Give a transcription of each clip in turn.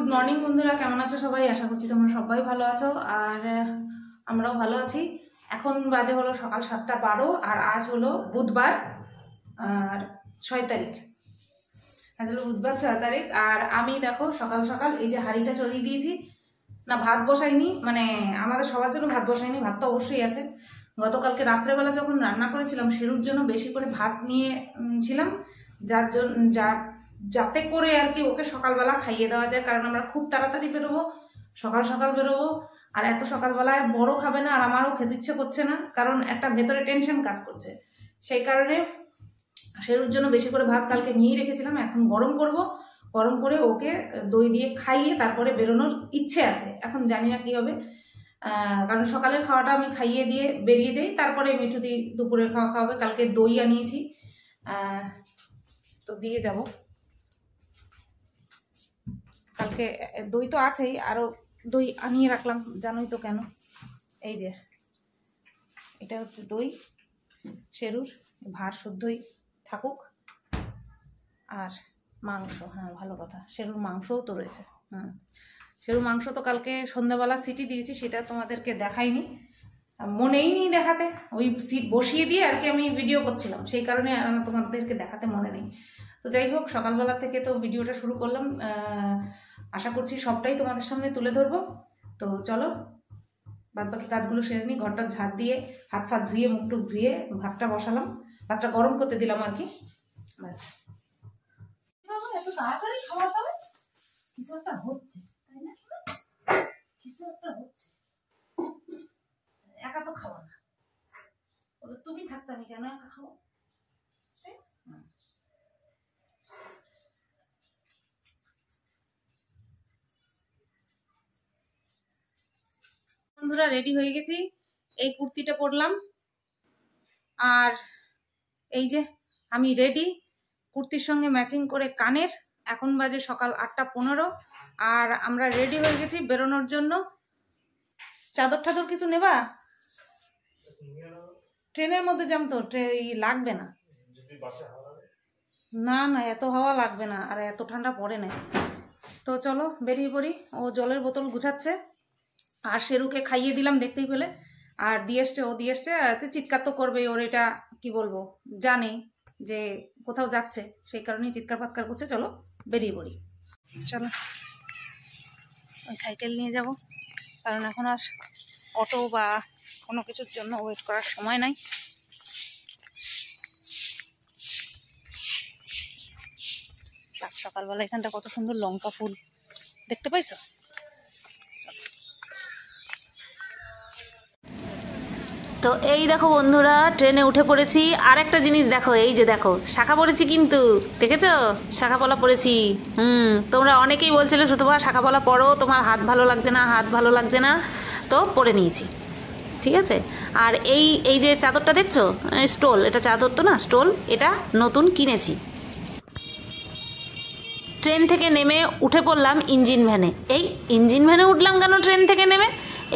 Good morning বন্ধুরা, কেমন আছো সবাই? আশা করছি তোমরা সবাই ভালো আছো আর আমরাও ভালো আছি। এখন বাজে হলো সকাল 7:12 আর আজ হলো বুধবার আর 6 তারিখ। আজ হলো বুধবার 6 তারিখ। আর আমি দেখো সকাল সকাল এই যে হাঁড়িটা চড়িয়ে দিয়েছি, না ভাত বসাইনি, মানে আমাদের সবার জন্য ভাত বসাইনি, ভাত তো অবশ্যই আছে। গতকালকে রাত্রেবেলা যখন রান্না করেছিলাম সেরুর জন্য বেশি করে ভাত নিয়ে ছিলাম, যার জন্য যাতে করে আর কি ওকে সকালবেলা খাইয়ে দেওয়া যায়, কারণ আমরা খুব তাড়াতাড়ি বেরোবো, সকাল সকাল বেরোবো। আর এত সকালবেলায় বড় খাবে না আর আমারও খেতে ইচ্ছে করছে না, কারণ একটা ভেতরে টেনশন কাজ করছে। সেই কারণে সেরুর জন্য বেশি করে ভাত কালকে নিয়ে রেখেছিলাম। এখন গরম করব, গরম করে ওকে দই দিয়ে খাইয়ে তারপরে বেরোনোর ইচ্ছে আছে। এখন জানি না কি হবে, কারণ সকালের খাওয়াটা আমি খাইয়ে দিয়ে বেরিয়ে যাই, তারপরে মিঠু দি দুপুরের খাওয়া খাওয়াবে। কালকে দই আনিয়েছি, তো দিয়ে যাব। কালকে দই তো আছেই, আরও দই আনিয়ে রাখলাম, জানোই তো কেন। এই যে এটা হচ্ছে দই সেরুর, ভার শুদ্ধই থাকুক। আর মাংস, হ্যাঁ ভালো কথা, সেরুর মাংসও তো রয়েছে। সেরুর মাংস তো কালকে সন্ধ্যাবেলা সিটি দিয়েছি, সেটা তোমাদেরকে দেখাইনি, মনেই নেই দেখাতে। ওই সিট বসিয়ে দিয়ে আর কি আমি ভিডিও করছিলাম, সেই কারণে তোমাদেরকে দেখাতে মনে নেই। তো যাই হোক, সকালবেলা থেকে তো ভিডিওটা শুরু করলাম, আশা করছি সবটাই তোমাদের সামনে তুলে ধরবো। তো চলো বাদবাকি কাজগুলো সেরে নিই। ঘরটা ঝাড় দিয়ে হাত ফাত ধুয়ে মুখ টুক ধুয়ে ভাতটা বসালাম, ভাতটা গরম করতে দিলাম আর কি, ব্যাস। এত তাড়াতাড়ি খাওয়াতে হবে, কিছু একটা হচ্ছে, তাই না? কিছু একটা হচ্ছে, একা তো খাওয়া না, তুমি থাকতে আমি কেন একা খাবো? বন্ধুরা রেডি হয়ে গেছি, এই কুর্তিটা পরলাম আর এই যে আমি রেডি, কুর্তির সঙ্গে ম্যাচিং করে কানের। এখন বাজে সকাল 8:15 আর আমরা রেডি হয়ে গেছি বেরোনোর জন্য। চাদর টাদর কিছু নেবা? ট্রেনের মধ্যে যাম তো, লাগবে না, না না এত হাওয়া লাগবে না আর এত ঠান্ডা পড়ে না। তো চলো বেরিয়ে পড়ি। ও জলের বোতল গুছাচ্ছে আর সেরুকে খাইয়ে দিলাম দেখতেই পেলে, আর দিয়ে এসছে, ও দিয়ে এসছে। চিৎকার তো করবে, ওর এটা কি বলবো, জানে যে কোথাও যাচ্ছে, সেই কারণেই চিৎকার ফাৎকার করছে। চলো বেরিয়ে পড়ি, চলো। ওই সাইকেল নিয়ে যাব, কারণ এখন আর অটো বা কোনো কিছুর জন্য ওয়েট করার সময় নাই। সকালবেলা এখানটা কত সুন্দর লঙ্কা ফুল দেখতে পাইছো? তো এই দেখো বন্ধুরা, ট্রেনে উঠে পড়েছি। আর একটা জিনিস দেখো, এই যে দেখো শাখা পড়েছি, কিন্তু দেখেছো শাখা পলা পড়েছি। তোমরা অনেকেই বলছিলে সুতপা শাখা পলা পরো, তোমার হাত ভালো লাগছে না, হাত ভালো লাগছে না, তো পরে নিয়েছি, ঠিক আছে। আর এই যে চাদরটা দেখছো, স্টোল, এটা চাদর তো না, স্টোল, এটা নতুন কিনেছি। ট্রেন থেকে নেমে উঠে পড়লাম ইঞ্জিন ভ্যানে। এই ইঞ্জিন ভ্যানে উঠলাম কেন ট্রেন থেকে নেমে?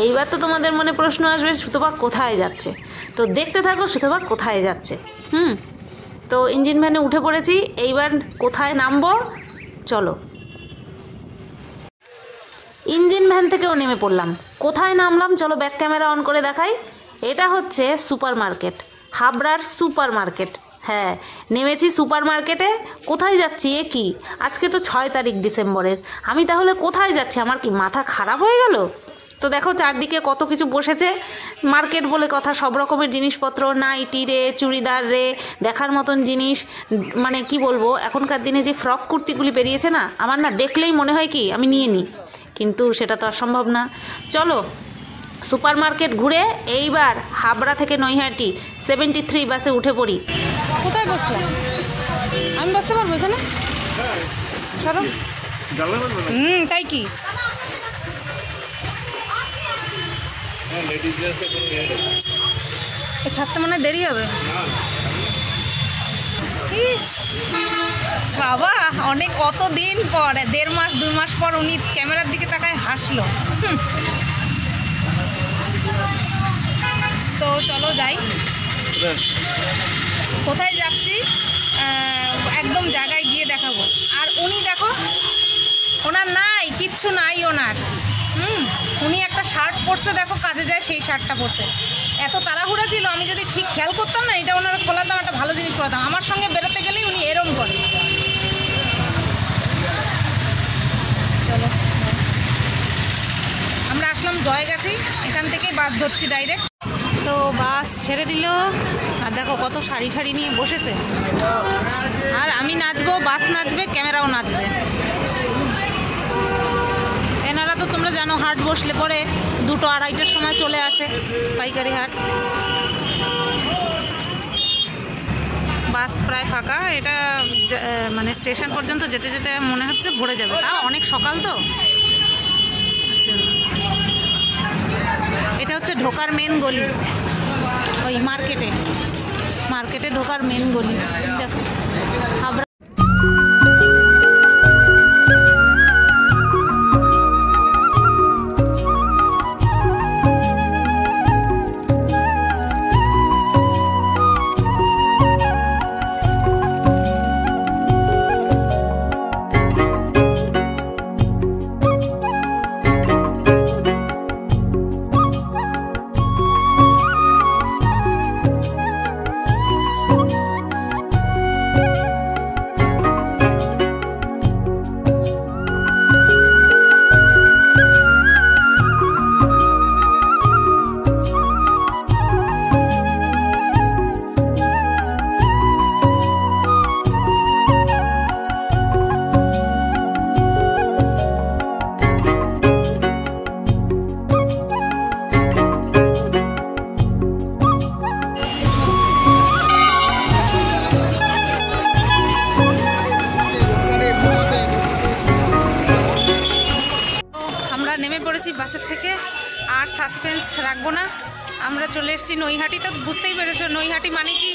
এইবার তো তোমাদের মনে প্রশ্ন আসবে, সুতপা কোথায় যাচ্ছে? তো দেখতে থাকো সুতপা কোথায় যাচ্ছে। তো ইঞ্জিন ভ্যানে উঠে পড়েছি, এইবার কোথায় নামবো চলো। ইঞ্জিন ভ্যান থেকেও নেমে পড়লাম, কোথায় নামলাম চলো ব্যাক ক্যামেরা অন করে দেখাই। এটা হচ্ছে সুপার মার্কেট, হাবড়ার সুপার মার্কেট। হ্যাঁ, নেমেছি সুপার মার্কেটে। কোথায় যাচ্ছি এ কি? আজকে তো 6 তারিখ ডিসেম্বরের, আমি তাহলে কোথায় যাচ্ছি? আমার কি মাথা খারাপ হয়ে গেল? তো দেখো চারদিকে কত কিছু বসেছে, মার্কেট বলে কথা, সব রকমের জিনিসপত্র, নাইটি রে, চুড়িদার রে, দেখার মতন জিনিস। মানে কি বলবো, এখনকার দিনে যে ফ্রক কুর্তিগুলি বেরিয়েছে না, আমার না দেখলেই মনে হয় কি আমি নিয়ে নিই, কিন্তু সেটা তো আর সম্ভব না। চলো সুপার মার্কেট ঘুরে এইবার হাবড়া থেকে নৈহাটি 73 বাসে উঠে পড়ি। কোথায় বসলাম? আমি বসতে পারবো এখানে? সরো। তাই কি? ছাড়তে মনে দেরি হবে। ইস বাবা, অনেক কতদিন পর, 1.5 মাস 2 মাস পর উনি ক্যামেরার দিকে তাকায় হাসলো। তো চলো যাই। কোথায় যাচ্ছি একদম জায়গায় গিয়ে দেখাবো। আর উনি দেখো, ওনার নাই, কিচ্ছু নাই ওনার। উনি একটা শার্ট পরছে, দেখো কাজে যায় সেই শার্টটা পরছে। এত তাড়াহুড়া ছিল, আমি যদি ঠিক খেয়াল করতাম না এটা ওনার খোলাতাম, একটা ভালো জিনিস পড়াতাম। আমার সঙ্গে বেরোতে গেলেই উনি এরম করে। চলো আমরা আসলাম জয়গাছি, এখান থেকেই বাস ধরছি ডাইরেক্ট। তো বাস ছেড়ে দিল, আর দেখো কত শাড়ি ঠাড়ি নিয়ে বসেছে। আর আমি নাচবো, বাস নাচবে, ক্যামেরাও নাচবে। এনারা তো তোমরা জানো হাট বসলে পরে 2-2:30টার সময় চলে আসে, পাইকারি হাট। বাস প্রায় ফাঁকা, এটা মানে স্টেশন পর্যন্ত যেতে যেতে মনে হচ্ছে ভরে যাবে, তাও অনেক সকাল তো। এটা হচ্ছে ঢোকার মেন গলি, ওই মার্কেটে ঢোকার মেন গলি। দেখো হাবড়া বাসের থেকে আর সাসপেন্স রাখবো না। আমরা চলে এসেছি নৈহাটি। তো বুঝতেই পেরেছো নৈহাটি মানে কি,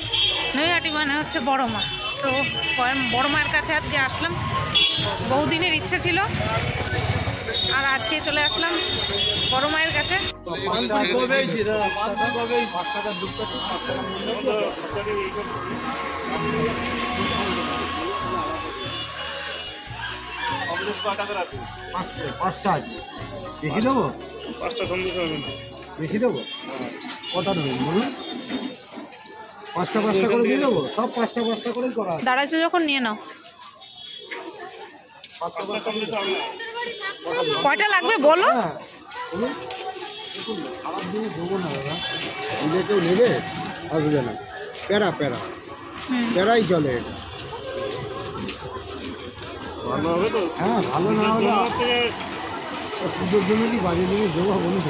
নৈহাটি মানে হচ্ছে বড় মা। তো বড় মায়ের কাছে আজকে আসলাম, বহুদিনের ইচ্ছে ছিল, আর আজকে চলে আসলাম বড় মায়ের কাছে। পাঁচটা আছে, বেশি দেবো? বেশি দেবো? কটা দেবেন বলুন? পাঁচটা করে দিয়ে দেবো, সব পাঁচটা করেই করা। দাঁড়াইছো যখন নিয়ে নাও। কয়টা লাগবে বলো? খারাপ জিনিস দেবো না দাদা, নিজে কেউ নেবে আসবে না। প্যারাই চলে এটা। ভালো হবে তো? হ্যাঁ ভালো না হলে পুজোর জন্য কি বাজে জিনিস দেবো বলুন?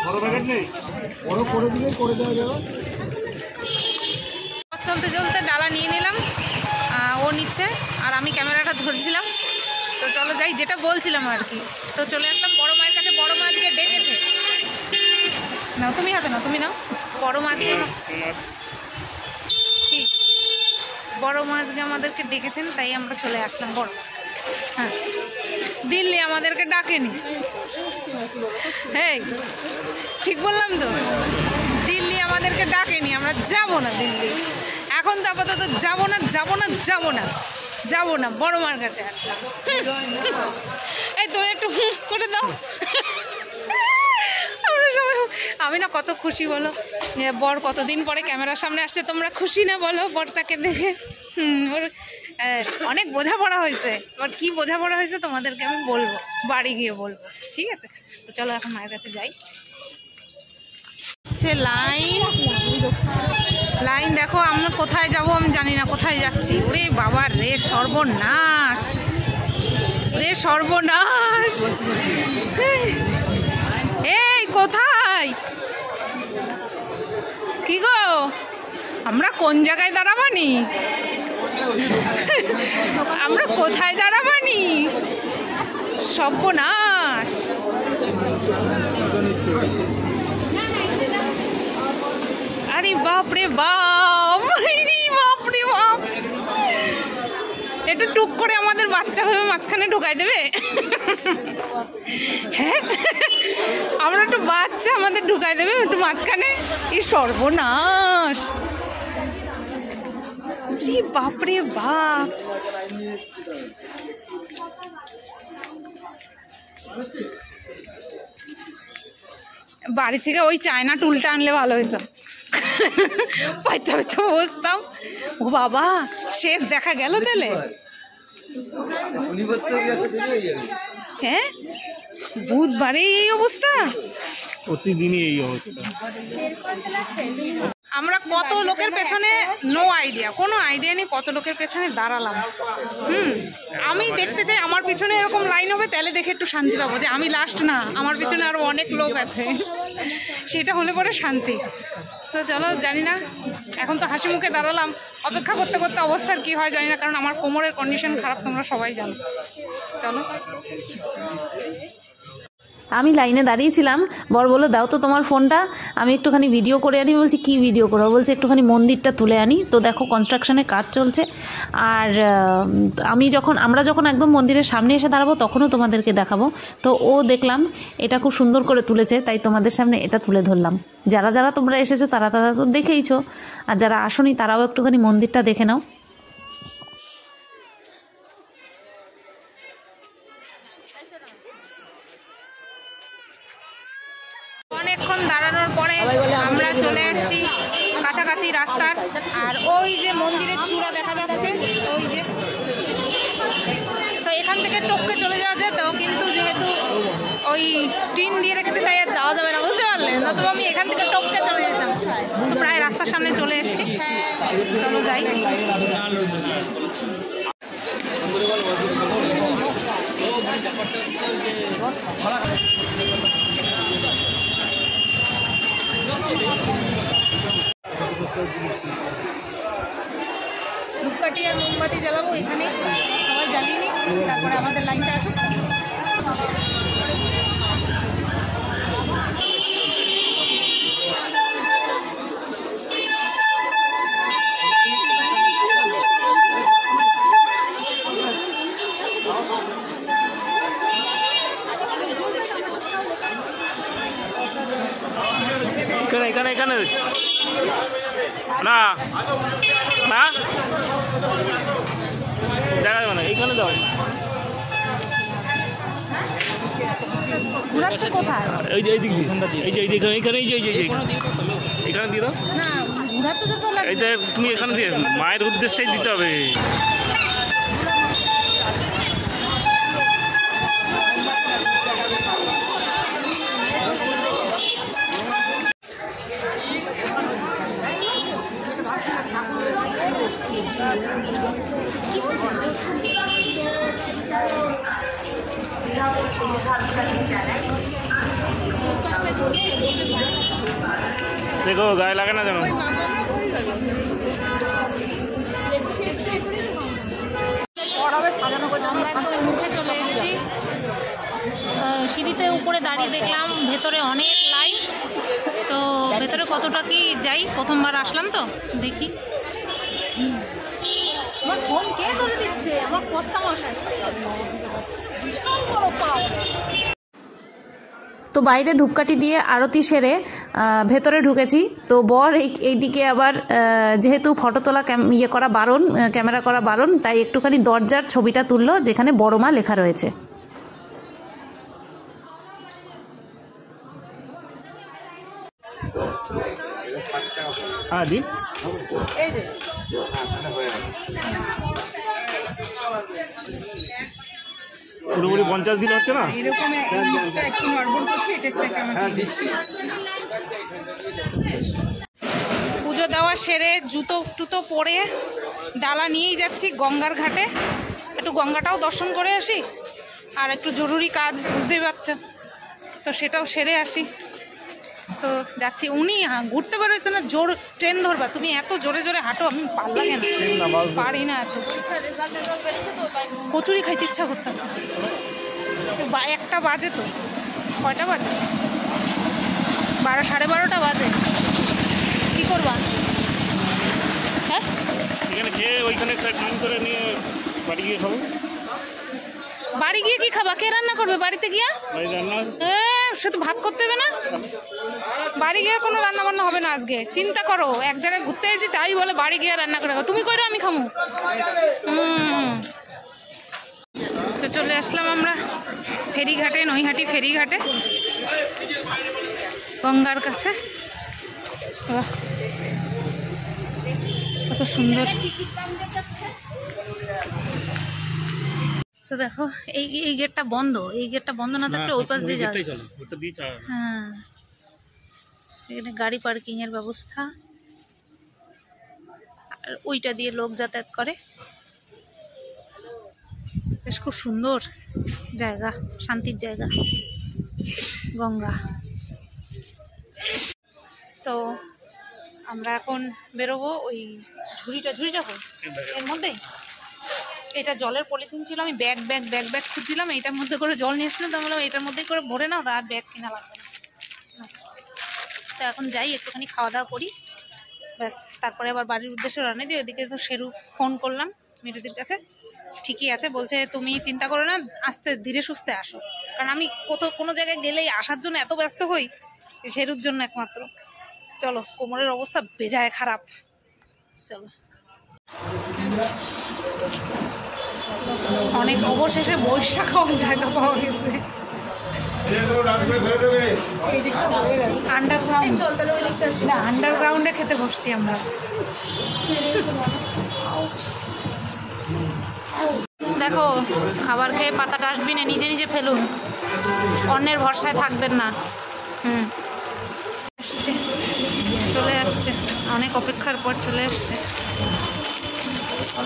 বড় প্যাকেট নেই, বড় করে দিলে করে দেওয়া যাবে। চলতে চলতে ডালা নিয়ে নিলাম, ও নিচ্ছে আর আমি ক্যামেরাটা ধরছিলাম। তো চলো যাই, যেটা বলছিলাম আর কি। তো চলে আসলাম বড় মায়ের কাছে। বড় মা আজকে ডেকেছে। নাও তুমি হাতে নাও, তুমি নাও। বড় মা আজকে কি বড় মা আজকে আমাদেরকে ডেকেছেন, তাই আমরা চলে আসলাম বড় মা। হ্যাঁ, দিল্লি আমাদেরকে ডাকেনি। হ্যাঁ ঠিক বললাম তো, দিল্লি আমাদেরকে ডাকেনি, আমরা যাবো না দিল্লি এখন। তো আপাতত যাবো না, বড় মার কাছে আসলাম। এই তুমি একটু করে দাও। আমরা সবাই, আমি না কত খুশি বলো, বর কতদিন পরে ক্যামেরার সামনে আসছে। তোমরা খুশি না বলো বরটাকে দেখে? ওর অনেক বোঝাপড়া হয়েছে। এবার কি বোঝাপড়া হয়েছে তোমাদেরকে আমি বলবো, বাড়ি গিয়ে বলবো, ঠিক আছে? তো চলো এখন মায়ের কাছে যাই। লাইন দেখো, আমরা কোথায় যাব আমি জানি না, কোথায় যাচ্ছি। ওরে বাবা রে, সর্বনাশ রে, সর্বনাশ। এই কোথায় কি গো, আমরা কোন জায়গায় দাঁড়াবানি? আমরা কোথায় দাঁড়াবানি? সর্বনাশ। আরে বাপ রে বাপ, বাপ রে বাপ। একটু টুক করে আমাদের বাচ্চা ভেবে মাঝখানে ঢুকাই দেবে। হ্যাঁ, আমরা একটু বাচ্চা, আমাদের ঢুকাই দেবে একটু মাঝখানে। এই সর্বনাশ, বাপরে বাপ, বাড়ি থেকে ওই চায়না টুলটা আনলে ভালো হতো, পাইতে হয়তো বসতাম। ও বাবা, শেষ দেখা গেল তাহলে। হ্যাঁ, বুধবারে এই অবস্থা, প্রতিদিনই এই অবস্থা। আমরা কত লোকের পেছনে, নো আইডিয়া, কোনো আইডিয়া নেই কত লোকের পেছনে দাঁড়ালাম। আমি দেখতে চাই আমার পিছনে এরকম লাইন হবে, তাহলে দেখে একটু শান্তি পাবো যে আমি লাস্ট না, আমার পিছনে আরো অনেক লোক আছে, সেটা হলে পরে শান্তি। তো চলো, জানি না, এখন তো হাসি মুখে দাঁড়ালাম, অপেক্ষা করতে করতে অবস্থার কি হয় জানি না, কারণ আমার কোমরের কন্ডিশন খারাপ, তোমরা সবাই জানো। চলো, আমি লাইনে দাঁড়িয়েছিলাম, বর বললো দাও তো তোমার ফোনটা, আমি একটুখানি ভিডিও করে আনি। বলছি কি ভিডিও করো? বলছে একটুখানি মন্দিরটা তুলে আনি। তো দেখো কনস্ট্রাকশনের কাজ চলছে, আর আমরা যখন একদম মন্দিরের সামনে এসে দাঁড়াবো তখনও তোমাদেরকে দেখাবো। তো ও দেখলাম এটা খুব সুন্দর করে তুলেছে, তাই তোমাদের সামনে এটা তুলে ধরলাম। যারা যারা তোমরা এসেছো তারা তো দেখেইছো, আর যারা আসোনি তারাও একটুখানি মন্দিরটা দেখে নাও। অনেকক্ষণ দাঁড়ানোর পরে আমরা চলে আসছি কাছাকাছি রাস্তার, আর ওই যে মন্দিরের চূড়া দেখা যাচ্ছে, ওই যে, তো এখান থেকে টপকে চলে যাওয়া যেত, কিন্তু যেহেতু ওই টিন দিয়ে রেখেছে তাই আর যাওয়া যাবে না, বুঝতে পারলেন? নতুবা আমি এখান থেকে টপকে চলে যেতাম। তো প্রায় রাস্তার সামনে চলে এসেছি, চলো যাই। ধূপকাঠি আর মোমবাতি জ্বালাবো এখানে, সবাই জ্বালিয়ে নিই, তারপরে আমাদের লাইনটা আসুক। এখানে এখানে না না দেখা যাবে না, এইখানে দাও। ঘুরাচ্ছে কোথায়? এই যে এই দিক দিয়ে, এই যে এইখানে, এই যে এখানে দিয়ে দাও। না, ঘুরাতে তো লাগবে। এইটা তুমি এখানে দিয়ে, মায়ের উদ্দেশ্যেই দিতে হবে। দেখো গায়ে লাগে না যেন। আমরা একদম মুখে চলে এসেছি, সিঁড়িতে উপরে দাঁড়িয়ে দেখলাম ভেতরে অনেক লাইন। তো ভেতরে কতটা কি যাই, প্রথমবার আসলাম তো দেখি। আমার ফোন কে ধরে দিচ্ছে? আমার কর্তা মশাই, বিশাল বড় পাও। তো বাইরে ধূপকাঠি দিয়ে আরতি সেরে ভেতরে ঢুকেছি। তো বর এইদিকে আবার যেহেতু ফটো তোলা করা বারণ, ক্যামেরা করা বারণ, তাই একটুখানি দরজার ছবিটা তুললো যেখানে বড় মা লেখা রয়েছে। হ্যাঁ দিন, পুরোপুরি 50 দিন হচ্ছে না। পুজো দেওয়া সেরে জুতো টুতো পরে ডালা নিয়েই যাচ্ছি গঙ্গার ঘাটে, একটু গঙ্গাটাও দর্শন করে আসি, আর একটু জরুরি কাজ, বুঝতেই পারছো, তো সেটাও সেরে আসি। তো যাচ্ছি। উনি ঘুরতে বেরোচ্ছে না, জোর ট্রেন ধরবা, তুমি এত জোরে জোরে হাঁটো, আমি ভাল লাগে না, পারি না এত। কচুরি খাইতে ইচ্ছা করতেছে, 1টা বাজে, তো কয়টা বাজে? 12, 12:30 বাজে, কি করবা? হ্যাঁ, এখানে খেয়ে ওইখানে ক্লিন করে নিয়ে বাড়ি গিয়ে খাবো। বাড়ি গিয়ে কি খাবা? কে রান্না করবে বাড়িতে গিয়া? সে তো ভাত করতে হবে না, বাড়ি গিয়ে কোনো রান্না বান্না হবে না আজকে। চিন্তা করো, এক জায়গায় ঘুরতে এসেছি তাই বলে বাড়ি গিয়ে রান্না করে তুমি কইরো আমি খামু। তো চলে আসলাম আমরা ফেরিঘাটে, নৈহাটি ফেরিঘাটে, গঙ্গার কাছে। বাহ, কত সুন্দর। তো দেখো এই গেটটা বন্ধ, এই গেটটা বন্ধ না থাকলে ওই পাশ দিয়ে যাওয়া যায়। হ্যাঁ, এখানে গাড়ি পার্কিং এর ব্যবস্থা, আর ওইটা দিয়ে লোক যাতায়াত করে। বেশ খুব সুন্দর জায়গা, শান্তির জায়গা গঙ্গা। তো আমরা এখন বেরোবো, ওই ঝুড়িটা কই এর মধ্যে, এটা জলের পলিথিন ছিল, আমি ব্যাগ খুঁজছিলাম, এইটার মধ্যে করে জল নিয়ে এসেছিলাম, তো বললাম এটার মধ্যেই করে ভরে নাও, আর ব্যাগ কিনা লাগবে না। তো এখন যাই, একটুখানি খাওয়া দাওয়া করি, ব্যাস তারপরে আবার বাড়ির উদ্দেশ্যে রওনা দিই। ওইদিকে তো শেরু ফোন করলাম মিঠুদির কাছে, ঠিকই আছে বলছে, তুমি চিন্তা করো না, আস্তে ধীরে সুস্থে আসো, কারণ আমি কোনো জায়গায় গেলেই আসার জন্য এত ব্যস্ত হই, শেরুর জন্য একমাত্র। চলো, কোমরের অবস্থা বেজায় খারাপ, চলো। অনেক অবশেষে বৈশা খাওয়ার জায়গা পাওয়া গেছে, আন্ডারগ্রাউন্ডে খেতে বসছি আমরা। দেখো, খাবার খেয়ে পাতা ডাস্টবিনে নিজে নিজে ফেলুন, অন্যের ভরসায় থাকবেন না। আসছে, চলে আসছে, অনেক অপেক্ষার পর চলে আসছে।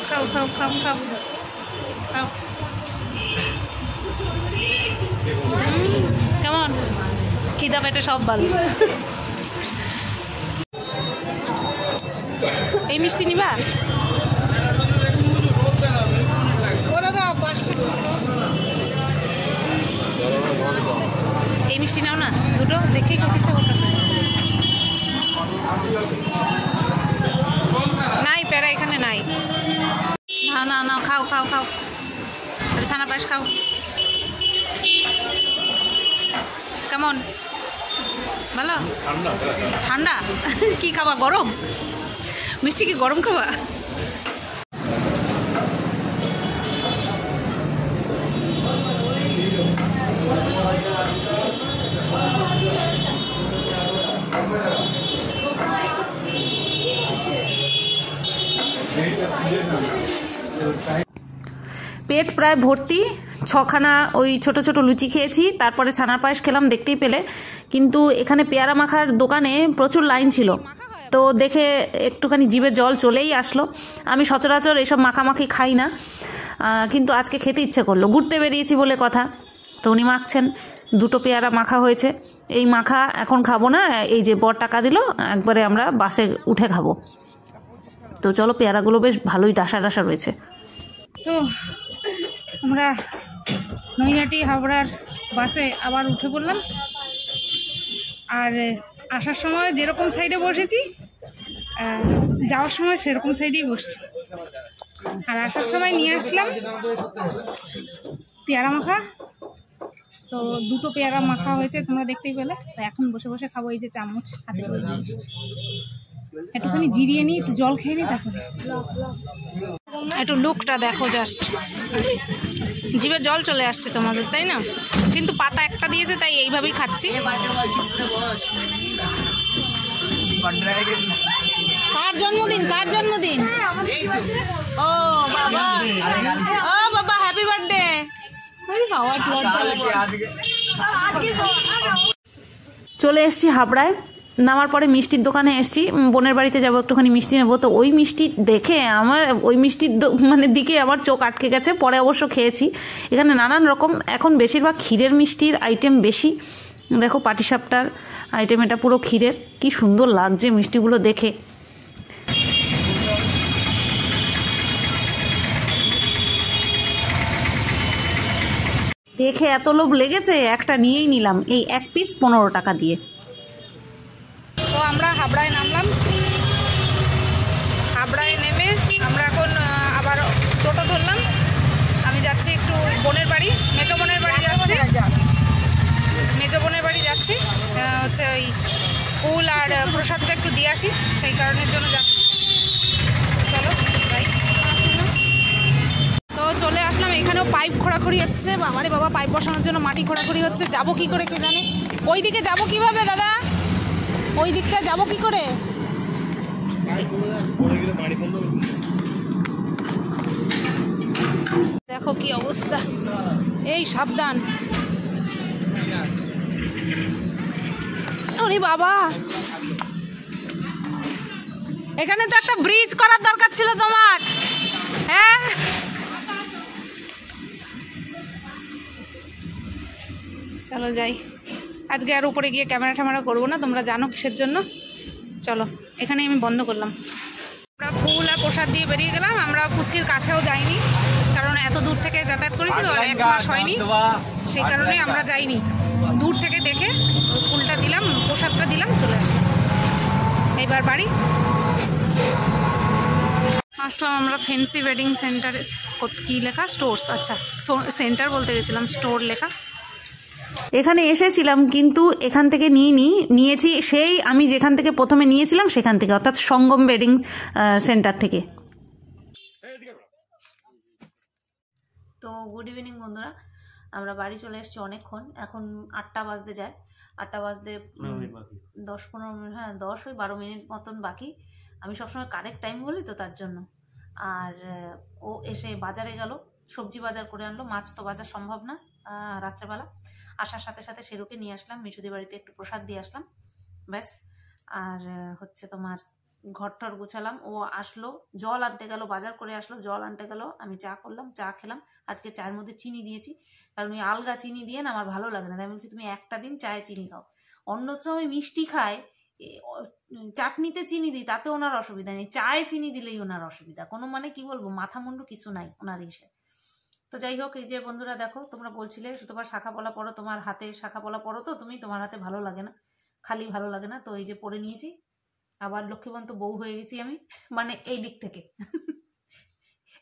খাও খাও খাও খাও খাও। কেমন খিদা পেটে সব ভালো। এই মিষ্টি নিবা? এই মিষ্টি নাও না দুটো, দেখেই খেতে ইচ্ছা করতেছে। নাই প্যারা এখানে নাই। না না না, খাও খাও খাও, ছানা পায়েস খাও। কেমন, ভালো? ঠান্ডা? কি খাবা, গরম মিষ্টি? কি গরম খাবা? পেট প্রায় ভর্তি, 6খানা ওই ছোট ছোট লুচি খেয়েছি, তারপরে ছানার পায়েস খেলাম দেখতেই পেলে। কিন্তু এখানে পেয়ারা মাখার দোকানে প্রচুর লাইন ছিল, তো দেখে একটুখানি জিভে জল চলেই আসলো। আমি সচরাচর এসব মাখামাখি খাই না, কিন্তু আজকে খেতে ইচ্ছে করলো, ঘুরতে বেরিয়েছি বলে কথা। তো উনি মাখছেন, 2টো পেয়ারা মাখা হয়েছে। এই মাখা এখন খাবো না, এই যে বর টাকা দিল, একবারে আমরা বাসে উঠে খাবো। তো চলো, পেয়ারাগুলো বেশ ভালোই ডাসা ডাসা রয়েছে। তো আমরা নৈহাটি হাওড়ার বাসে আবার উঠে পড়লাম, আর আসার সময় যেরকম সাইডে বসেছি, যাওয়ার সময় সেরকম সাইডেই বসছি। আর আসার সময় নিয়ে আসলাম পেয়ারা মাখা, তো 2টো পেয়ারা মাখা হয়েছে, তোমরা দেখতেই পেলে। তো এখন বসে বসে খাবো, এই যে চামচ হাতে করে নিয়ে এসেছি। একটুখানি জিরিয়ে নিই, একটু জল খেয়ে নিই, তারপরে একটু লুকটা দেখো, জাস্ট জিভে জল চলে আসছে তোমাদের, তাই না? কিন্তু পাতা একটা দিয়েছে, তাই এইভাবেই খাচ্ছি। কার জন্মদিন? কার জন্মদিন? ও বাবা, ও বাবা, হ্যাপি বার্থডে। চলে এসছি হাবড়ায়, নামার পরে মিষ্টির দোকানে এসছি, বোনের বাড়িতে যাবো, একটুখানি মিষ্টি নেবো। তো ওই মিষ্টি দেখে আমার, ওই মিষ্টির দিকে আমার চোখ আটকে গেছে। পরে অবশ্য খেয়েছি, এখানে নানান রকম, এখন বেশিরভাগ ক্ষীরের মিষ্টির আইটেম বেশি। দেখো, পাটিসাপটার আইটেম, এটা পুরো ক্ষীরের। কি সুন্দর লাগছে মিষ্টিগুলো দেখে। দেখে এত লোভ লেগেছে, একটা নিয়েই নিলাম, এই 1 পিস 15 টাকা দিয়ে। তো আমরা হাবড়ায় নামলাম, হাবড়ায় নেমে আমরা এখন আবার টোটো ধরলাম। আমি যাচ্ছি একটু বোনের বাড়ি, মেজো বোনের বাড়ি যাচ্ছি, মেজো বোনের বাড়ি হচ্ছে ওই ফুল আর প্রসাদটা একটু দিয়ে আসি, সেই কারণের জন্য যাচ্ছি। চলো যাই। তো চলে আসলাম, এখানেও পাইপ খোঁড়াখড়ি হচ্ছে। বাবারে বাবা, পাইপ বসানোর জন্য মাটি খোঁড়াখড়ি হচ্ছে। যাবো কি করে কে জানে, ওই দিকে যাবো কিভাবে দাদা, ওই দিকটা যাবো কি করে? দেখো কি অবস্থা, এই সাবধান। ওরে বাবা, এখানে তো একটা ব্রিজ করার দরকার ছিল তোমার। হ্যাঁ, চলো যাই। আজকে আর উপরে গিয়ে ক্যামেরা ট্যামেরা করবো না, তোমরা জানো কিসের জন্য। চলো, এখানেই আমি বন্ধ করলাম। আমরা ফুল আর প্রসাদ দিয়ে বেরিয়ে গেলাম। আমরা পুচকির কাছেও যাইনি, কারণ এত দূর থেকে যাতায়াত করেছি তো, আর 1 মাস হয়নি, সেই কারণে আমরা যাইনি। দূর থেকে দেখে ওই ফুলটা দিলাম, প্রসাদটা দিলাম, চলে আসলাম। এইবার বাড়ি আসলাম আমরা ফ্যান্সি ওয়েডিং সেন্টারে। কি লেখা? স্টোর্স। আচ্ছা, সেন্টার বলতে গেছিলাম, স্টোর লেখা। এখানে এসেছিলাম কিন্তু এখান থেকে নিয়েছি সেই আমি যেখান থেকে প্রথমে নিয়েছিলাম সেখান থেকে, অর্থাৎ সঙ্গম ওয়েডিং সেন্টার থেকে। তো গুড ইভিনিং বন্ধুরা, আমরা বাড়ি চলে এসেছি অনেকক্ষণ, এখন 8টা বাজতে যায়। 8টা বাজতে 10-15 মিনিট, হ্যাঁ 10-12 মিনিট মতন বাকি। আমি সবসময় কারেক্ট টাইম বলি তো, তার জন্য। আর ও এসে বাজারে গেল, সবজি বাজার করে আনলো। মাছ তো বাজার সম্ভব না রাত্রেবেলা। আসার সাথে সাথে সেরুকে নিয়ে আসলাম, মিশুদি বাড়িতে একটু প্রসাদ দিয়ে আসলাম, ব্যাস। আর হচ্ছে তোমার ঘরটর গুছালাম। ও আসলো, জল আনতে গেল, বাজার করে আসলো, জল আনতে গেল, আমি চা করলাম, চা খেলাম। আজকে চায়ের মধ্যে চিনি দিয়েছি, কারণ ওই আলগা চিনি দিয়ে না আমার ভালো লাগে না। তাই বলছি তুমি একটা দিন চায়ে চিনি খাও। অন্যত্র আমি মিষ্টি খাই, চাটনিতে চিনি দিই, তাতে ওনার অসুবিধা নেই, চায়ে চিনি দিলেই ওনার অসুবিধা। কোনো মানে কি বলবো, মাথা মুন্ডু কিছু নাই ওনার ইসে। তো যাই হোক, এই যে বন্ধুরা দেখো, তোমরা বলছিলে সুতোবার শাখা পলা পরো, তোমার হাতে শাখা পলা পরো তো তুমি, তোমার হাতে ভালো লাগে না, খালি ভালো লাগে না। তো এই যে পরে নিয়েছি, আবার লক্ষ্মীবন্ত বউ হয়ে গেছি আমি, মানে এই দিক থেকে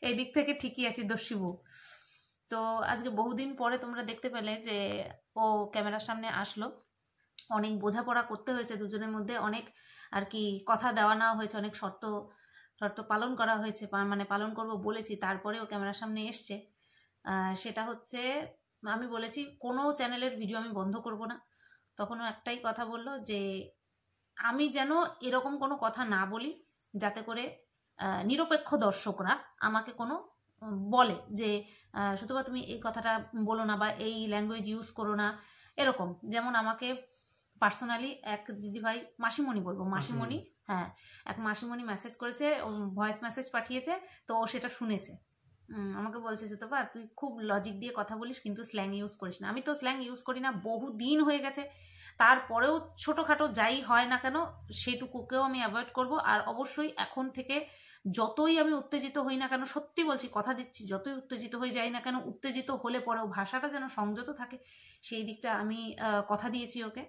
এই দিক থেকে ঠিকই আছি, দস্যি বউ। তো আজকে বহুদিন পরে তোমরা দেখতে পেলে যে ও ক্যামেরার সামনে আসলো। অনেক বোঝাপড়া করতে হয়েছে দুজনের মধ্যে, অনেক আর কি কথা দেওয়া নেওয়া হয়েছে, অনেক শর্ত পালন করা হয়েছে, মানে পালন করব বলেছি, তারপরে ও ক্যামেরার সামনে এসছে। সেটা হচ্ছে, আমি বলেছি কোনো চ্যানেলের ভিডিও আমি বন্ধ করব না। তখনও একটাই কথা বললো যে আমি যেন এরকম কোনো কথা না বলি যাতে করে নিরপেক্ষ দর্শকরা আমাকে কোনো বলে যে সুতরাং তুমি এই কথাটা বলো না, বা এই ল্যাঙ্গুয়েজ ইউজ করো না, এরকম। যেমন আমাকে পার্সোনালি এক দিদিভাই, মাসিমণি বলবো, মাসিমণি, হ্যাঁ, এক মাসিমণি মেসেজ করেছে, ভয়েস মেসেজ পাঠিয়েছে, তো ও সেটা শুনেছে। আমাকে বলছে সুতপা তুই খুব লজিক দিয়ে কথা বলিস, কিন্তু স্ল্যাং ইউজ করিস না। আমি তো স্ল্যাং ইউজ করি না, বহু দিন হয়ে গেছে। তারপরেও ছোটোখাটো যাই হয় না কেন সেটুকুকেও আমি অ্যাভয়েড করব। আর অবশ্যই এখন থেকে যতই আমি উত্তেজিত হই না কেন, সত্যি বলছি, কথা দিচ্ছি, যতই উত্তেজিত হয়ে যাই না কেন, উত্তেজিত হলে পরেও ভাষাটা যেন সংযত থাকে, সেই দিকটা আমি কথা দিয়েছি ওকে।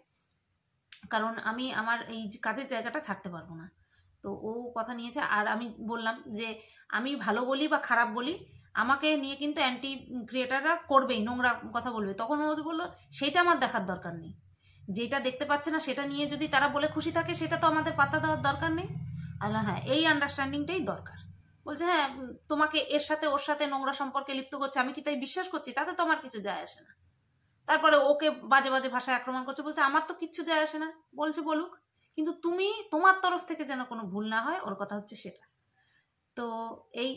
কারণ আমি আমার এই কাজের জায়গাটা ছাড়তে পারবো না। তো ও কথা নিয়েছে। আর আমি বললাম যে আমি ভালো বলি বা খারাপ বলি, আমাকে নিয়ে কিন্তু অ্যান্টি ক্রিয়েটাররা করবেই, নোংরা কথা বলবে। তখন ও বললো সেইটা আমার দেখার দরকার নেই, যেটা দেখতে পাচ্ছে না সেটা নিয়ে যদি তারা বলে খুশি থাকে, সেটা তো আমাদের পাত্তা দেওয়ার দরকার নেই। আল্লাহ, হ্যাঁ, এই আন্ডারস্ট্যান্ডিংটাই দরকার। বলছে হ্যাঁ, তোমাকে এর সাথে ওর সাথে নোংরা সম্পর্কে লিপ্ত করছে, আমি কি তাই বিশ্বাস করছি? তাতে তো আমার কিছু যায় আসে না। তারপরে ওকে বাজে বাজে ভাষায় আক্রমণ করছে, বলছে আমার তো কিচ্ছু যায় আসে না, বলছে বলুক, কিন্তু তুমি তোমার তরফ থেকে যেন কোনো ভুল না হয়, ওর কথা হচ্ছে সেটা। তো এই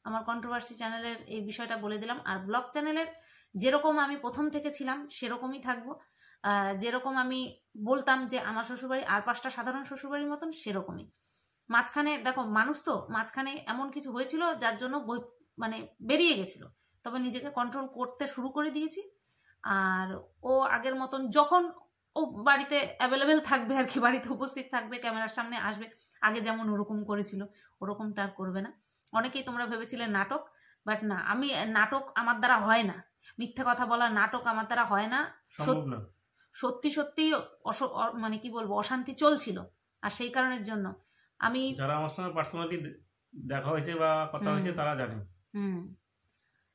আমার কন্ট্রোভার্সি চ্যানেলের এই বিষয়টা বলে দিলাম। আর ব্লগ চ্যানেলের যেরকম আমি প্রথম থেকে ছিলাম সেরকমই থাকবো। যেরকম আমি বলতাম যে আমার শ্বশুরবাড়ি আর 5টা সাধারণ শ্বশুরবাড়ির মতন, সেরকমই। মাঝখানে দেখো, মানুষ তো, মাঝখানে এমন কিছু হয়েছিল যার জন্য মানে বেরিয়ে গেছিল, তবে নিজেকে কন্ট্রোল করতে শুরু করে দিয়েছি। আর ও আগের মতন যখন ও বাড়িতে অ্যাভেলেবেল থাকবে আর কি, বাড়িতে উপস্থিত থাকবে, ক্যামেরার সামনে আসবে, আগে যেমন ওরকম করেছিল ওরকমটা আর করবে না। অনেকেই তোমরা ভেবেছিলে নাটক, বাট না, আমি নাটক আমার দ্বারা হয় না, মিথ্যে কথা বলা, নাটক আমার দ্বারা হয় না। সত্যি সত্যি মানে কি বলবো, অশান্তি চলছিল, আর সেই কারণের জন্য আমি, যারা আমার সঙ্গে পার্সোনালি দেখা হয়েছে বা কথা হয়েছে তারা জানে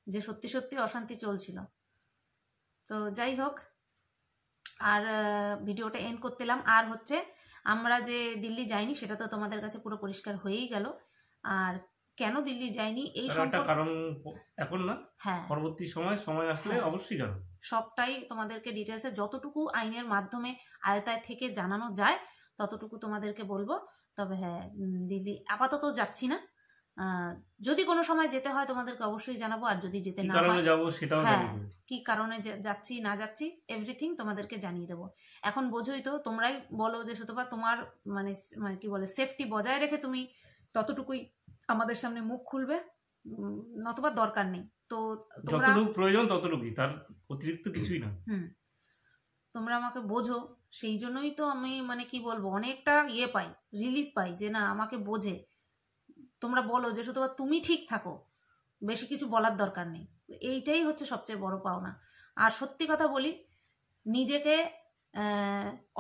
যে সত্যি সত্যি অশান্তি চলছিল। তো যাই হোক, আর ভিডিওটা এন্ড করতেলাম। আর হচ্ছে আমরা যে দিল্লি যাইনি সেটা তো তোমাদের কাছে পুরো পরিষ্কার হয়েই গেল। আর কেন দিল্লি যাইনি এই একটা সম্পর্কে কারণ এখন না, হ্যাঁ পরবর্তী সময় আসলে হ্যাঁ। অবশ্যই জানো। সবটাই তোমাদেরকে ডিটেলসে যতটুকু আইনের মাধ্যমে আয়তায় থেকে জানানো যায় ততটুকু তোমাদেরকে বলবো। তবে হ্যাঁ, দিল্লি আপাতত যাচ্ছি না। যদি কোনো সময় যেতে হয় তোমাদেরকে অবশ্যই জানাবো, আর যদি যেতে কি না কারণে হয় যাবো সেটাও হ্যাঁ জানিয়ে দেবে। কি কারণে যাচ্ছি না যাচ্ছি এভরিথিং তোমাদেরকে জানিয়ে দেবো। এখন বোঝোই তো, তোমরাই বলো যে সুতপা তোমার মানে মানে কি বলে সেফটি বজায় রেখে তুমি ততটুকুই আমাদের সামনে মুখ খুলবে, নতুবা দরকার নেই। তো তোমরা যতটুকু প্রয়োজন ততটুকুই, তার অতিরিক্ত কিছুই না। তোমরা আমাকে বোঝো, সেই জন্যই তো আমি মানে কি বলবো অনেকটা ইয়ে পাই, রিলিফ পাই যে না আমাকে বোঝে। তোমরা বলো যে শুধু তুমি ঠিক থাকো, বেশি কিছু বলার দরকার নেই। এইটাই হচ্ছে সবচেয়ে বড় পাওনা। আর সত্যি কথা বলি, নিজেকে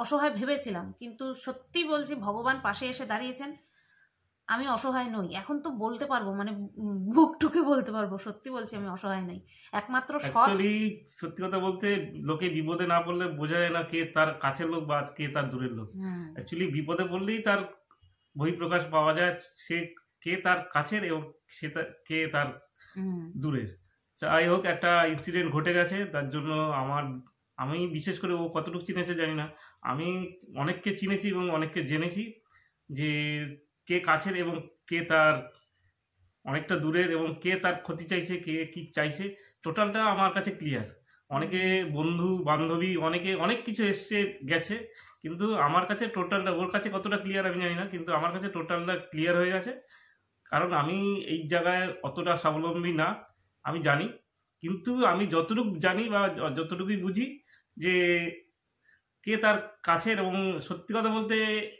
অসহায় ভেবেছিলাম, কিন্তু সত্যি বলছি ভগবান পাশে এসে দাঁড়িয়েছেন। আমি অসহায় নই, এখন তো বলতে পারবো, মানে বুক টুকে বলতে পারবো, সত্যি বলছি আমি অসহায় নই। একমাত্র সৎ অ্যাকচুয়ালি সত্যি কথা বলতে লোকে বিপদে না পড়লে বোঝা যায় না কে তার কাছের লোক বা কে তার দূরের লোক। অ্যাকচুয়ালি বিপদে পড়লেই তার বহিঃপ্রকাশ পাওয়া যায়, সে কে তার কাছের এবং কে তার দূরের। যাই হোক, একটা ইনসিডেন্ট ঘটে গেছে, তার জন্য আমি বিশেষ করে ও কতটুকু চিনেছে জানি না, আমি অনেককে চিনেছি এবং অনেককে জেনেছি যে কে কাছের এবং কে তার অনেকটা দূরের, এবং কে তার ক্ষতি চাইছে, কে কি চাইছে, টোটালটা আমার কাছে ক্লিয়ার। অনেকে বন্ধু বান্ধবী অনেকে অনেক কিছু এসছে গেছে, কিন্তু আমার কাছে টোটালটা, ওর কাছে কতটা ক্লিয়ার আমি জানি না, কিন্তু আমার কাছে টোটালটা ক্লিয়ার হয়ে গেছে। কারণ আমি এই জায়গায় অতটা স্বাবলম্বী না, আমি জানি, কিন্তু আমি যতটুকু জানি বা যতটুকুই বুঝি যে কে তার কাছের। এবং সত্যি কথা বলতে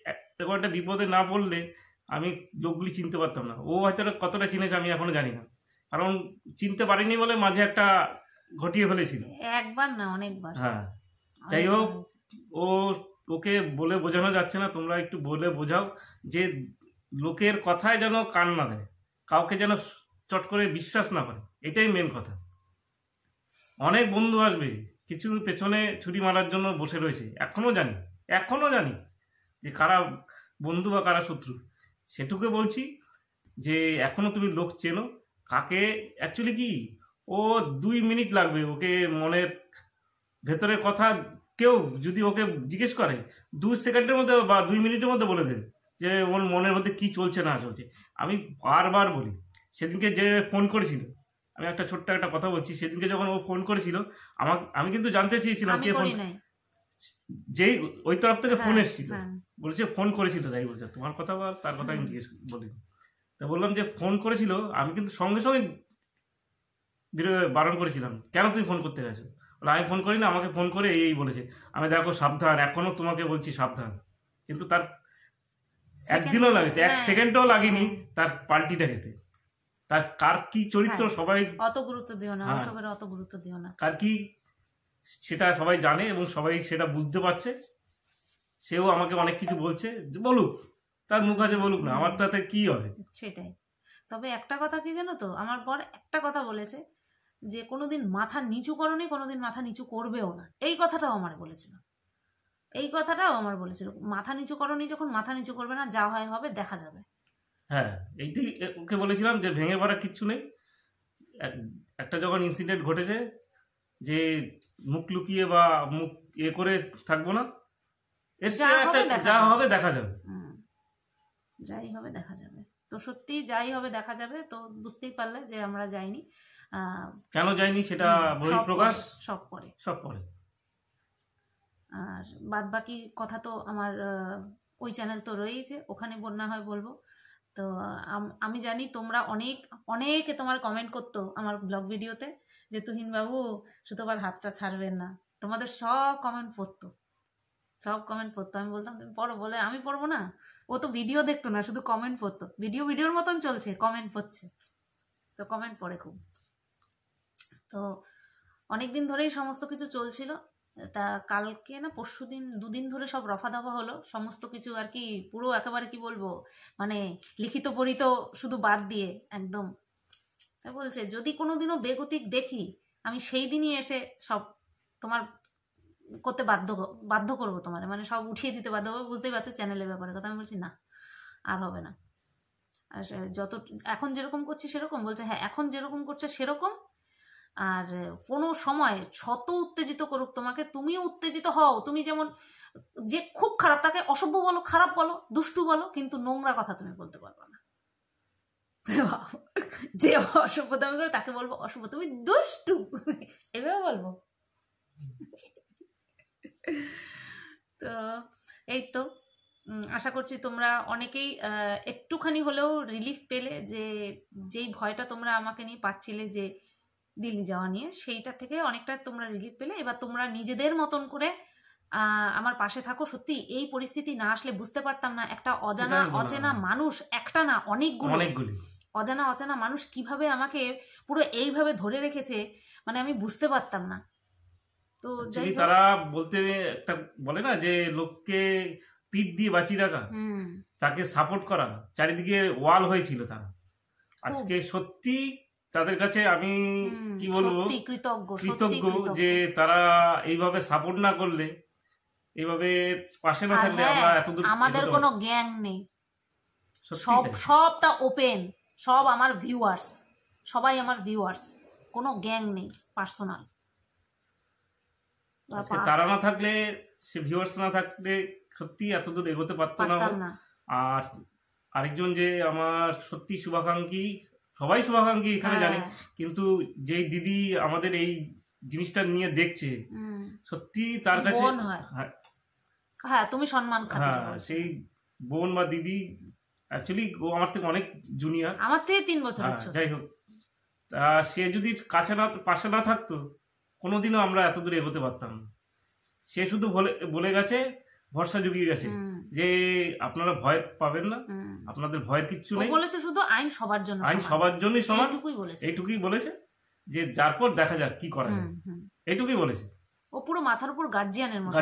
এরকম একটা বিপদে না পড়লে আমি লোকগুলি চিনতে পারতাম না। ও হয়তো কতটা চিনেছে আমি এখনো জানি না, কারণ চিনতে পারিনি বলে মাঝে একটা ঘটিয়ে ফেলেছিল। একবার না অনেকবার। হ্যাঁ, যাই হোক, ওকে বলে বোঝানো যাচ্ছে না, তোমরা একটু বলে বোঝাও যে লোকের কথায় যেন কান না দেয়, কাউকে যেন চট করে বিশ্বাস না করে, এটাই মেন কথা। অনেক বন্ধু আসবে, কিছু পেছনে ছুরি মারার জন্য বসে রয়েছে, এখনো জানি যে কারা বন্ধু বা কারা শত্রু। সেটুকু বলছি যে এখনো তুমি লোক চেনো কাকে। অ্যাকচুয়ালি কি, ও 2 মিনিট লাগবে ওকে মনের ভেতরের কথা কেউ যদি ওকে জিজ্ঞেস করে 2 সেকেন্ডের মধ্যে বা 2 মিনিটের মধ্যে বলে দেবে যে ওর মনের মধ্যে কি চলছে না চলছে। আমি বারবার বলি, সেদিনকে যে ফোন করেছিল, আমি একটা ছোট্ট একটা কথা বলছি, সেদিনকে যখন ও ফোন করেছিল আমি কিন্তু জানতে চেয়েছিলাম কে ফোন, যেই ওই তরফ থেকে ফোন এসেছিল, বলছে ফোন করেছিল, তাই বলছে তোমার কথা বল, তার কথা আমি জিজ্ঞেস বলিনি। তা বললাম যে ফোন করেছিল, আমি কিন্তু সঙ্গে সঙ্গে বারণ করেছিলাম, কেন তুমি ফোন করতে গেছো? আমি ফোন করি না, আমাকে ফোন করে এই বলেছে। আমি দেখো সাবধান, এখনো তোমাকে বলছি সাবধান। কিন্তু তার একদিনও লাগেছে, 1 সেকেন্ডও লাগেনি তার পাল্টিটা খেতে। তার কার কি চরিত্র সবাই অত গুরুত্ব দিও না, সবার অত গুরুত্ব দিও না, কার কি সেটা সবাই জানে এবং সবাই সেটা বুঝতে পারছে। সেও আমাকে অনেক কিছু বলছে, বলুক, তার মুখ আছে বলুক না, আমার তাতে কি হবে। সেটাই। তবে একটা কথা কি জানো তো, আমার বর একটা কথা বলেছে যে কোনোদিন মাথা নিচু করনি, কোনোদিন মাথা নিচু করবেও না। এই কথাটাও আমার বলেছিল, মাথা নিচু করনি, যখন মাথা নিচু করবে না, যা হয় হবে, দেখা যাবে। হ্যাঁ, এইটাই ওকে বলেছিলাম যে ভেঙে পড়া কিচ্ছু নেই। একটা যখন ইনসিডেন্ট ঘটেছে যে মুখ লুকিয়ে বা মুখ করে থাকবো না, যা হবে দেখা যাবে। যাই হবে দেখা যাবে। তো সত্যি যাই হবে দেখা যাবে। তো বুঝতেই পারলে যে আমরা যাইনি, কেন যাইনি সেটা বহিঃপ্রকাশ সব পরে। আর বাদ বাকি কথা তো আমার ওই চ্যানেল তো রয়েছে, ওখানে না হয় বলবো। তো আমি জানি তোমরা অনেকে তোমার কমেন্ট করতো আমার ব্লগ ভিডিওতে যে তুহিন বাবু সুতোবার হাতটা ছাড়বেন না। তোমাদের সব কমেন্ট পড়তো। আমি বলতাম তুমি পড়ো, বলে আমি পড়বো না। ও তো ভিডিও দেখতো না, শুধু কমেন্ট পড়তো। ভিডিওর মতন চলছে, কমেন্ট পড়ছে, তো কমেন্ট পড়ে খুব। তো অনেকদিন ধরেই সমস্ত কিছু চলছিল। তা কালকে না পরশু দিন, 2 দিন ধরে সব রফা দফা হলো সমস্ত কিছু আর কি, পুরো একেবারে কি বলবো, মানে লিখিত পড়িত শুধু বাদ দিয়ে একদম। তা বলছে যদি কোনোদিনও বেগতিক দেখি, আমি সেই দিনই এসে সব তোমার করতে বাধ্য করবো তোমার, মানে সব উঠিয়ে দিতে বাধ্য করবো, বুঝতেই পারছো চ্যানেলের ব্যাপারে কথা। আমি বলছি না, আর হবে না। আর যত এখন যেরকম করছি সেরকম, বলছে হ্যাঁ এখন যেরকম করছে সেরকম, আর কোনো সময় শত উত্তেজিত করুক তোমাকে, তুমিও উত্তেজিত হও। তুমি যেমন যে খুব খারাপ তাকে অসভ্য বলো, খারাপ বলো, দুষ্টু বলো, কিন্তু নোংরা কথা তুমি বলতে পারবে না। যে অসভ্যতামি করে তাকে বলবো অসভ্য, তুমি দুষ্টু, এভাবে বলবো। তো এই তো আশা করছি তোমরা অনেকেই একটুখানি হলেও রিলিফ পেলে, যে যেই ভয়টা তোমরা আমাকে নিয়ে পাচ্ছিলে যে দিল্লি যাওয়া নিয়ে, সেইটা থেকে অনেকটা তোমরা রিলিফ পেলে। এবার তোমরা নিজেদের মতন করে আমার পাশে থাকো। সত্যি এই পরিস্থিতি না আসলে বুঝতে পারতাম না একটা অচেনা মানুষ, একটা না অনেকগুলো অচেনা মানুষ কিভাবে আমাকে পুরো এইভাবে ধরে রেখেছে, মানে আমি বুঝতে পারতাম না। তো তারা বলতে একটা বলে না যে লোককে পিঠ দিয়ে বাঁচিয়ে রাখা, তাকে সাপোর্ট করা, চারিদিকে ওয়াল হয়েছিল তারা। আজকে সত্যি তাদের কাছে আমি কি বলবো, কৃতজ্ঞ যে তারা এইভাবে সাপোর্ট না করলে, এইভাবে পাশে না থাকলে আমরা এতদূর। আমাদের কোনো গ্যাং নেই, সবটা ওপেন, সব আমার ভিউয়ার্স, সবাই আমার ভিউয়ার্স, কোনো গ্যাং নেই পার্সোনাল। তারা না থাকলে, সে ভিউয়ার্স না থাকলে সত্যি এতদূর এগোতে পারতো না। আর আরেকজন যে আমার সত্যি শুভাকাঙ্ক্ষী, সবাই শুভাকাঙ্ক্ষী এখানে জানি, কিন্তু যেই দিদি আমাদের এই জিনিসটা নিয়ে দেখছে, সত্যি তার কাছে হ্যাঁ তুমি সম্মান, সেই বোন বা দিদি, অ্যাকচুয়ালি ও আমার থেকে অনেক জুনিয়র, আমার থেকে 3 বছর। যাই হোক, সে যদি পাশে না থাকতো কোনোদিনও আমরা এত দূরে এগোতে পারতাম না। সে শুধু বলে গেছে, ভরসা জুগিয়ে গেছে যে আপনারা ভয় পাবেন না, আপনাদের ভয়ের কিচ্ছু নেই। বলেছে শুধু আইন সবার জন্য, আইন সবার জন্যই সমান, এইটুকুই বলেছে, যে যার পর দেখা যাক কি করা যায়, এইটুকুই বলেছে। ও পুরো মাথার উপর গার্জিয়ানের মতো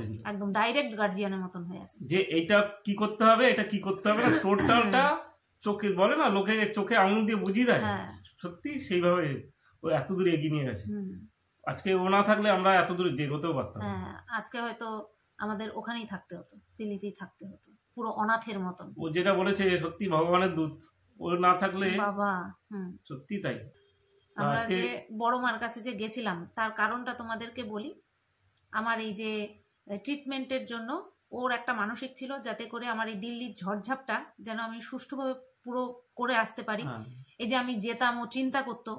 ছিল, একদম ডাইরেক্ট গার্জিয়ানের মতন হয়ে আছে, যে এইটা কি করতে হবে, এটা কি করতে হবে না, টোটালটা চোখে বলে না, লোকে চোখে আঙুল দিয়ে বুঝিয়ে দেয়, সত্যি সেইভাবে ও এত দূরে এগিয়ে নিয়ে গেছে। আজকে ও না থাকলে আমরা এত দূরে যেতেও পারতাম। আজকে হয়তো আমাদের ওখানেই থাকতে হতো, দিল্লিতেই থাকতে হতো, পুরো অনাথের মতন। ও যেটা বলেছে সত্যি ভগবানের দূত, ও না থাকলে বাবা সত্যি তাই। আমরা যে বড় মার কাছে যে গেছিলাম তার কারণটা তোমাদেরকে বলি। আমার এই যে ট্রিটমেন্টের জন্য ওর একটা মানসিক ছিল, যাতে করে আমার এই দিল্লির ঝড়ঝাপটা যেন আমি সুষ্ঠুভাবে পুরো করে আসতে পারি। এই যে আমি যেতাম, ও চিন্তা করতো,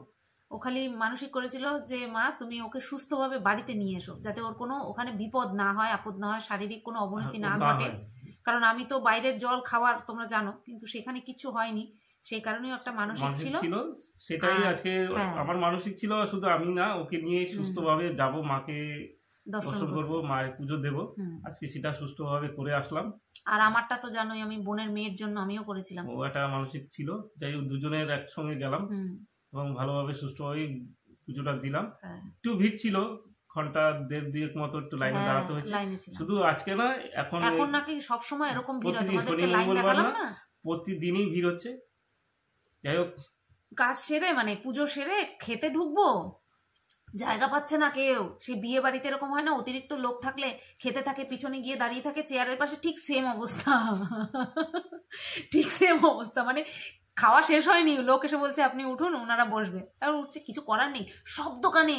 ও খালি মানসিক করেছিল যে মা তুমি ওকে সুস্থভাবে বাড়িতে নিয়ে এসো, যাতে ওর কোনো ওখানে বিপদ না হয়, আপদ না হয়, শারীরিক কোনো অবনতি না ঘটে। কারণ আমি তো বাইরের জল খাওয়ার তোমরা জানো, কিন্তু সেখানে কিছু হয়নি, সেই কারণেও একটা মানসিক ছিল। সেটাই আজকে আমার মানসিক ছিল, শুধু আমি না, ওকে নিয়ে সুস্থভাবে যাব, মাকে দর্শন করবো, মায়ের পুজো দেবো, আজকে সেটা সুস্থভাবে করে আসলাম। আর আমারটা তো জানোই, আমি বোনের মেয়ের জন্য আমিও করেছিলাম। ও একটা মানসিক ছিল, যাই হোক দুজনের একসঙ্গে গেলাম এবং ভালোভাবে সুস্থভাবে পুজোটা দিলাম। একটু ভিড় ছিল, ঘন্টা 1.5-2 মতো একটু লাইনে দাঁড়াতে হয়েছে, শুধু আজকে না, এখন নাকি সবসময় এরকম ভিড় হয়, তোমাদেরকে লাইন দেখালাম না, প্রতিদিনই ভিড় হচ্ছে। যাই হোক, কাজ সেরে মানে পুজো সেরে খেতে ঢুকবো, জায়গা পাচ্ছে না কেউ। সে বিয়ে বাড়িতে এরকম হয় না, অতিরিক্ত লোক থাকলে খেতে থাকে, পিছনে গিয়ে দাঁড়িয়ে থাকে চেয়ারের পাশে, ঠিক সেম অবস্থা, ঠিক সেম অবস্থা। মানে খাওয়া শেষ হয়নি, লোক এসে বলছে আপনি উঠুন, ওনারা বসবে, আর উঠছে, কিছু করার নেই। সব দোকানে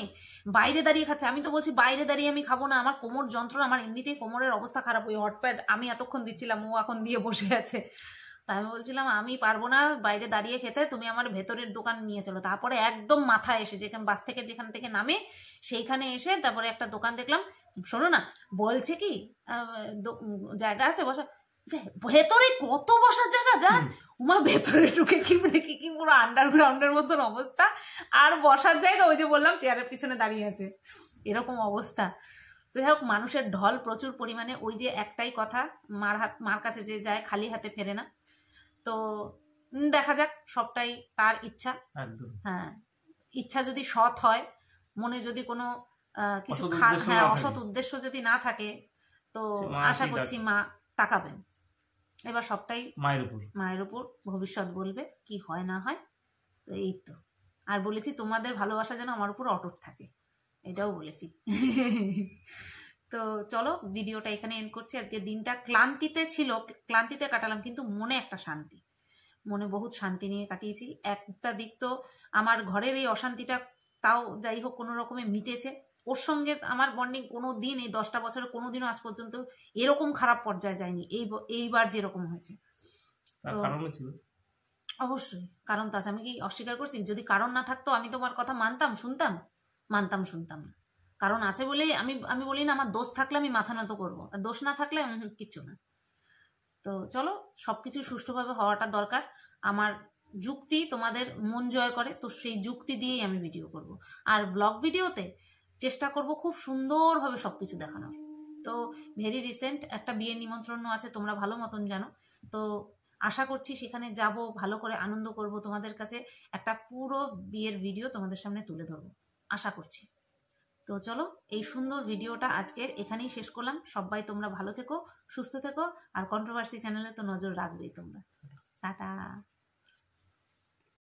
বাইরে দাঁড়িয়ে খাচ্ছে, আমি তো বলছি বাইরে দাঁড়িয়ে আমি খাবো না, আমার কোমর যন্ত্রণা, আমার এমনিতেই কোমরের অবস্থা খারাপ, ওই হটপ্যাড আমি এতক্ষণ দিচ্ছিলাম, ও এখন দিয়ে বসে আছে। তাই আমি বলছিলাম আমি পারবো না বাইরে দাঁড়িয়ে খেতে, তুমি আমার ভেতরের দোকান নিয়ে চলো। তারপরে একদম মাথায় এসে, যেখানে বাস থেকে যেখান থেকে নামে সেইখানে এসে তারপরে একটা দোকান দেখলাম। শোনো না, বলছে কি জায়গা আছে বসা, ভেতরে কত বসার জায়গা জান, উমা ভেতরে ঢুকে কি দেখি কি পুরো আন্ডারগ্রাউন্ডের মতন অবস্থা, আর বসার জায়গা ওই যে বললাম চেয়ারের পিছনে দাঁড়িয়ে আছে, এরকম অবস্থা। তো যাই হোক, মানুষের ঢল প্রচুর পরিমাণে। ওই যে একটাই কথা, মার কাছে যে যায় খালি হাতে ফেরে না। তো দেখা যাক, সবটাই তার ইচ্ছা। হ্যাঁ, ইচ্ছা যদি সৎ হয়, মনে যদি কোনো কিছু অসৎ উদ্দেশ্য যদি না থাকে, তো আশা করছি মা তাকাবেন। এবার সবটাই মায়ের উপর, ভবিষ্যৎ বলবে কি হয় না হয়। তো এই তো, আর বলেছি তোমাদের ভালোবাসা যেন আমার উপর অটুট থাকে, এটাও বলেছি। তো চলো ভিডিওটা এখানে এন্ড করছি। আজকে দিনটা ক্লান্তিতে ছিল, ক্লান্তিতে কাটালাম, কিন্তু মনে একটা শান্তি, মনে বহুত শান্তি নিয়ে কাটিয়েছি। একটা দিক তো আমার ঘরের এই অশান্তিটা তাও যাই হোক কোনো রকমে মিটেছে। ওর সঙ্গে আমার বন্ডিং কোনো দিন এই 10টা বছরে কোনো দিনও আজ পর্যন্ত এরকম খারাপ পর্যায়ে যায়নি, এইবার যেরকম হয়েছে। তার তো কারণও ছিল। অবশ্যই কারণ তো আছে, আমি কি অস্বীকার করছি? যদি কারণ না থাকতো আমি তোমার কথা শুনতাম না। কারণ আছে বলেই আমি বলি না আমার দোষ থাকলে আমি মাথা নত করবো, আর দোষ না থাকলে কিচ্ছু না। তো চলো, সবকিছু সুষ্ঠুভাবে হওয়াটা দরকার। আমার যুক্তি তোমাদের মন জয় করে, তো সেই যুক্তি দিয়েই আমি ভিডিও করব। আর ব্লগ ভিডিওতে চেষ্টা করব খুব সুন্দরভাবে সবকিছু দেখানোর। তো ভেরি রিসেন্ট একটা বিয়ের নিমন্ত্রণ আছে, তোমরা ভালো মতন জানো। তো আশা করছি সেখানে যাব, ভালো করে আনন্দ করব, তোমাদের কাছে একটা পুরো বিয়ের ভিডিও তোমাদের সামনে তুলে ধরবো আশা করছি। তো চলো, এই সুন্দর ভিডিওটা আজকের এখানেই শেষ করলাম। সবাই তোমরা ভালো থেকো, সুস্থ থেকো, আর কন্ট্রোভার্সি চ্যানেলে তো নজর রাখবেই তোমরা। টাটা।